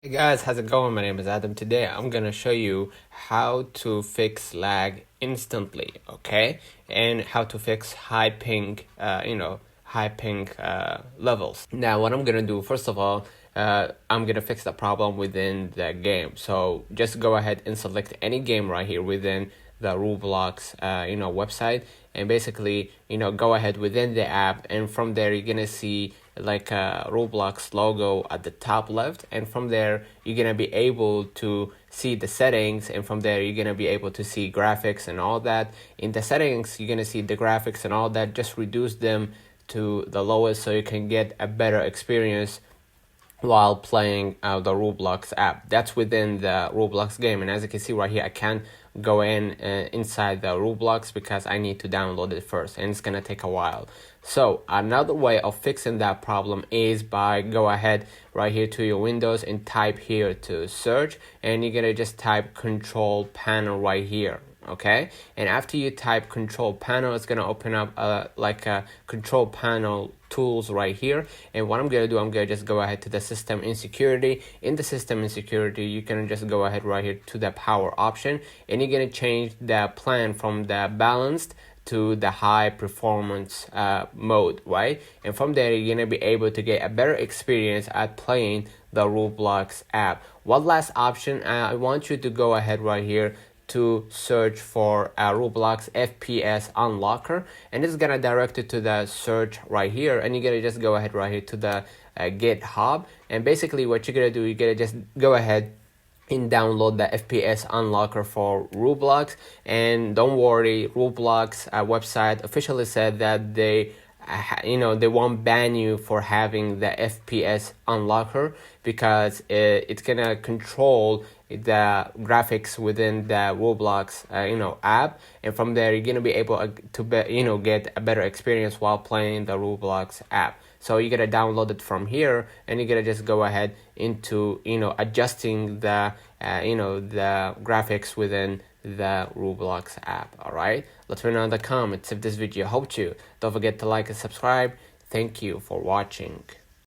Hey guys, how's it going? My name is Adam. Today I'm gonna show you how to fix lag instantly, okay? And how to fix high ping, levels. Now, what I'm gonna do, first of all, I'm gonna fix the problem within the game. So just go ahead and select any game right here within the Roblox, website, and basically, go ahead within the app, and from there you're gonna see like a Roblox logo at the top left, and from there you're gonna be able to see the settings, and from there you're gonna be able to see graphics and all that. In the settings you're gonna see the graphics and all that. Just reduce them to the lowest so you can get a better experience while playing the Roblox app. That's within the Roblox game, and as you can see right here, I can't go inside the Roblox because I need to download it first, and it's gonna take a while. So another way of fixing that problem is by go ahead right here to your Windows and type here to search, and you're gonna just type control panel right here. Okay, and after you type control panel, it's gonna open up like a control panel tools right here. And what I'm gonna do, I'm gonna just go ahead to the system insecurity. In the system insecurity, you can just go ahead right here to the power option, and you're gonna change the plan from the balanced to the high performance mode, right? And from there you're gonna be able to get a better experience at playing the Roblox app. One last option, I want you to go ahead right here to search for a Roblox FPS unlocker, and it's gonna direct you to the search right here, and you're gonna just go ahead right here to the GitHub. And basically what you're gonna do, you're gonna just go ahead and download the FPS unlocker for Roblox. And don't worry, Roblox website officially said that they won't ban you for having the FPS unlocker, because it's gonna control the graphics within the Roblox app, and from there you're gonna be able to get a better experience while playing the Roblox app. So you're gonna download it from here, and you're gonna just go ahead into adjusting the the graphics within the Roblox app. All right, let me know in the comments if this video helped you. Don't forget to like and subscribe. Thank you for watching.